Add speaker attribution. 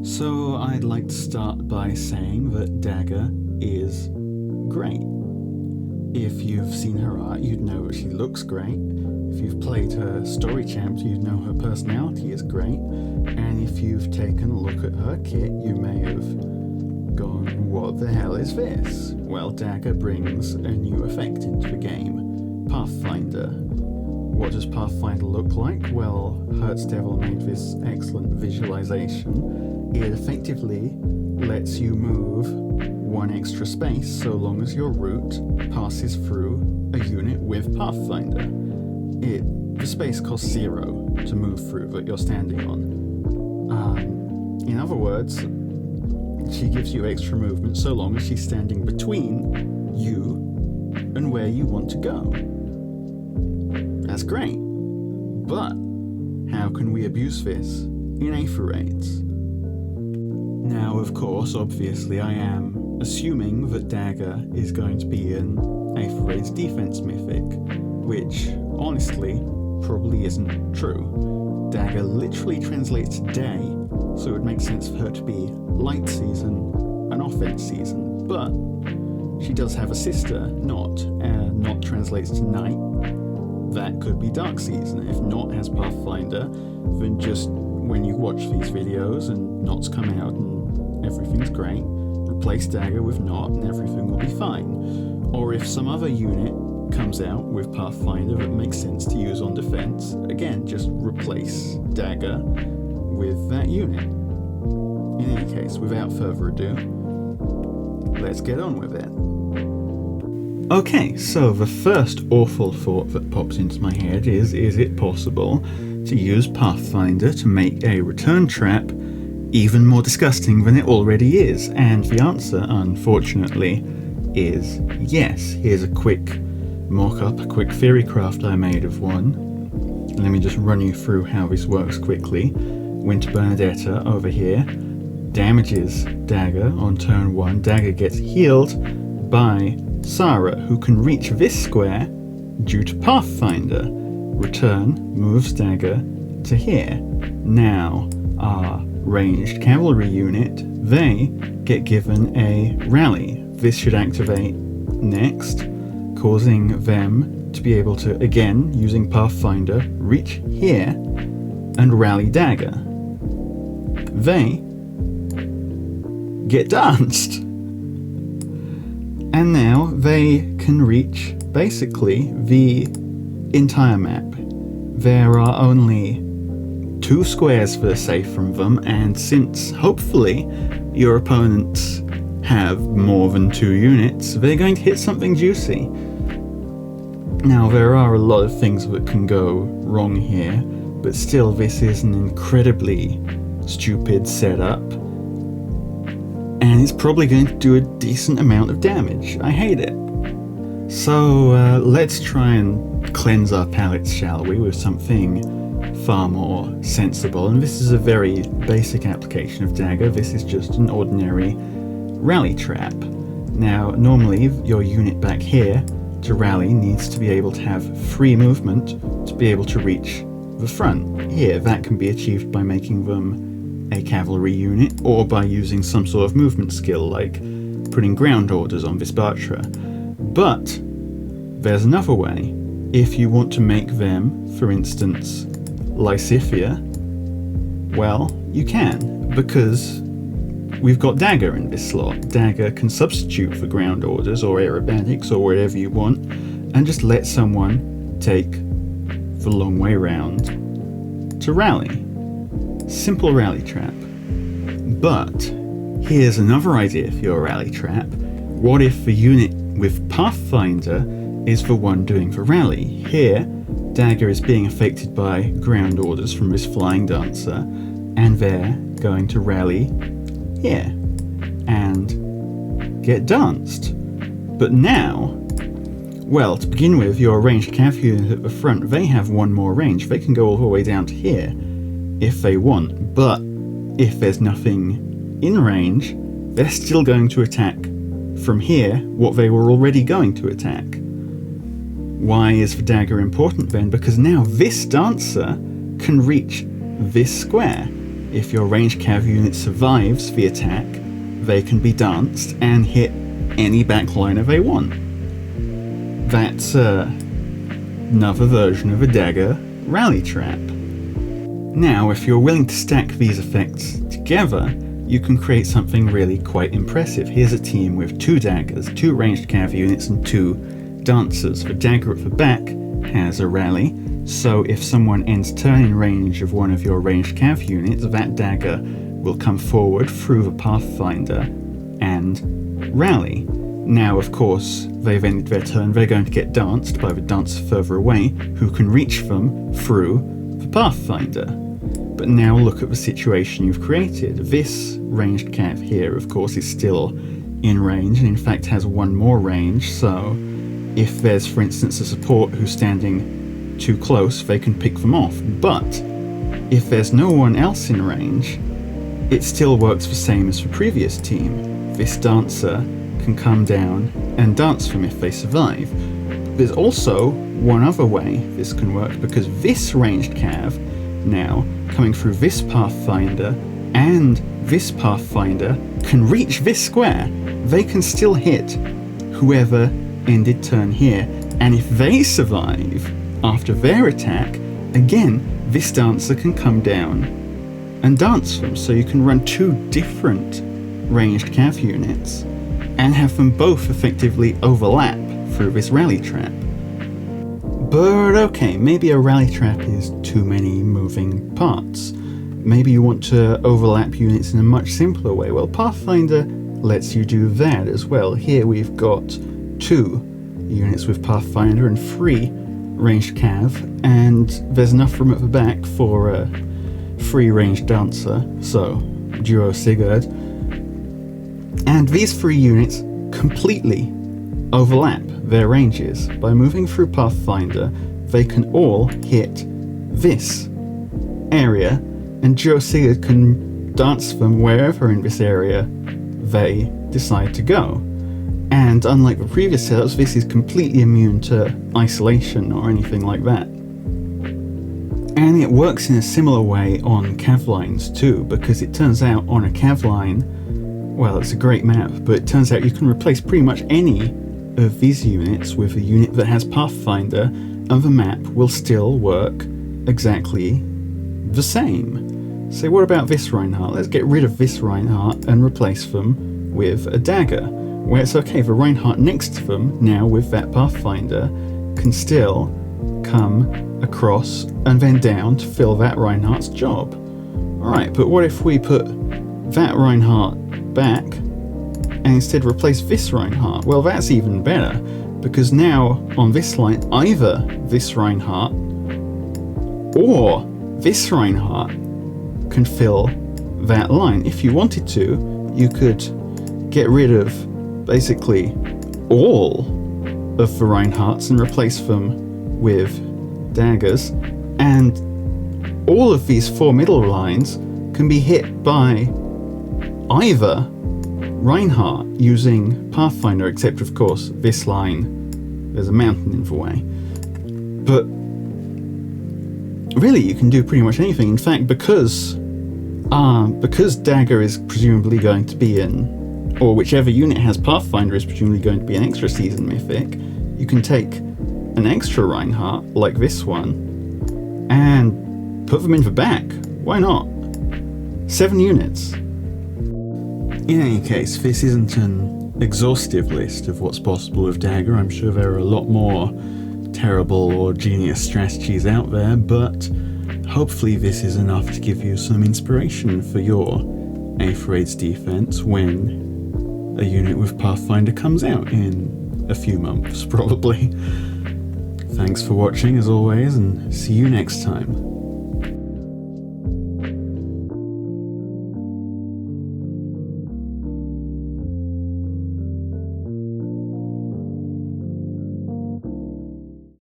Speaker 1: So I'd like to start by saying that Dagr is great. If you've seen her art, you'd know that she looks great. If you've played her story chapter, you'd know her personality is great. And if you've taken a look at her kit, you may have gone, what the hell is this? Well, Dagr brings a new effect into the game, Pathfinder. What does Pathfinder look like? Well, Herzdevil made this excellent visualization. It effectively lets you move one extra space so long as your route passes through a unit with Pathfinder. The space costs 0 to move through that you're standing on. In other words, she gives you extra movement so long as she's standing between you and where you want to go. That's great. But how can we abuse this in Aether Raids? Now, of course, obviously, I am assuming that Dagr is going to be an Aether Raids defense mythic, which, honestly, probably isn't true. Dagr literally translates to day, so it would make sense for her to be light season and offense season, but she does have a sister, Not, and Not translates to night. That could be dark season. If Not has Pathfinder, then just when you watch these videos and Not's come out and everything's great, replace Dagr with Not and everything will be fine. Or if some other unit comes out with Pathfinder that makes sense to use on defense, again, just replace Dagr with that unit. In any case, without further ado, let's get on with it. Okay, so the first awful thought that pops into my head is it possible to use Pathfinder to make a return trap even more disgusting than it already is? And the answer, unfortunately, is yes. Here's a quick mock-up, a quick Theorycraft I made of one. Let me just run you through how this works quickly. Winter Bernadetta over here damages Dagr on turn 1. Dagr gets healed by Sarah, who can reach this square due to Pathfinder. Return moves Dagr to here. Now, our ranged cavalry unit, they get given a rally. This should activate next, causing them to be able to, again, using Pathfinder, reach here and rally Dagr. They get danced. And now they can reach, basically, the entire map. There are only 2 squares that are safe from them, and since, hopefully, your opponents have more than 2 units, they're going to hit something juicy. Now, there are a lot of things that can go wrong here, but still, this is an incredibly stupid setup. And it's probably going to do a decent amount of damage. I hate it. So let's try and cleanse our palates, shall we, with something far more sensible. And this is a very basic application of Dagr. This is just an ordinary rally trap. Now, normally your unit back here to rally needs to be able to have free movement to be able to reach the front. Here, that can be achieved by making them a cavalry unit, or by using some sort of movement skill like putting ground orders on this Batra. But there's another way. If you want to make them, for instance, Lysithia, well, you can, because we've got Dagr in this slot. Dagr can substitute for ground orders or aerobatics or whatever you want, and just let someone take the long way round to rally. Simple rally trap. But here's another idea for your rally trap. What if the unit with Pathfinder is the one doing the rally? Here, Dagr is being affected by ground orders from this flying dancer, and they're going to rally here and get danced. But now, well, to begin with, your ranged cav unit at the front, they have 1 more range. They can go all the way down to here if they want, but if there's nothing in range, they're still going to attack from here what they were already going to attack. Why is the Dagr important then? Because now this dancer can reach this square. if your ranged cav unit survives the attack, they can be danced and hit any backliner they want. That's another version of a Dagr rally trap. Now, if you're willing to stack these effects together, you can create something really quite impressive. Here's a team with 2 daggers, 2 ranged cav units, and 2 dancers. The dagger at the back has a rally, so if someone ends turn in range of one of your ranged cav units, that dagger will come forward through the Pathfinder and rally. Now, of course, they've ended their turn, they're going to get danced by the dancer further away, who can reach them through the Pathfinder. But now look at the situation you've created. This ranged cav here, of course, is still in range, and in fact has one more range, so if there's, for instance, a support who's standing too close, they can pick them off. But if there's no one else in range, it still works the same as the previous team. This dancer can come down and dance them if they survive. There's also one other way this can work, because this ranged cav now, coming through this Pathfinder and this Pathfinder, can reach this square. They can still hit whoever ended turn here, and if they survive after their attack, again, this dancer can come down and dance them. So you can run 2 different ranged cav units and have them both effectively overlap through this rally trap. But okay, maybe a rally trap is too many moving parts. Maybe you want to overlap units in a much simpler way. Well, Pathfinder lets you do that as well. Here we've got 2 units with Pathfinder and 3 ranged cav, and there's enough room at the back for a 3 ranged dancer, so duo Sigurd. And these 3 units completely overlap their ranges. By moving through Pathfinder, they can all hit this area, and duo Sigurd can dance them wherever in this area they decide to go. And unlike the previous setups, this is completely immune to isolation or anything like that. And it works in a similar way on cav lines too, because it turns out on a cav line, well, it's a great map, but it turns out you can replace pretty much any of these units with a unit that has Pathfinder, and the map will still work exactly the same. So what about this Reinhardt? Let's get rid of this Reinhardt and replace them with a Dagr, where it's okay, the Reinhardt next to them, now with that Pathfinder, can still come across and then down to fill that Reinhardt's job. Alright, but what if we put that Reinhardt back and instead replace this Reinhardt? Well, that's even better, because now on this line, either this Reinhardt or this Reinhardt can fill that line. If you wanted to, you could get rid of basically all of the Reinhardts and replace them with daggers, and all of these 4 middle lines can be hit by either Reinhardt using Pathfinder, except of course this line, there's a mountain in the way. But really you can do pretty much anything. In fact, because Dagr is presumably going to be in, or whichever unit has Pathfinder is presumably going to be an extra season mythic, you can take an extra Reinhardt, like this one, and put them in the back. Why not? 7 units. In any case, this isn't an exhaustive list of what's possible with Dagr. I'm sure there are a lot more terrible or genius strategies out there, but hopefully this is enough to give you some inspiration for your Aether Raids defense when a unit with Pathfinder comes out in a few months, probably. Thanks for watching as always, and see you next time.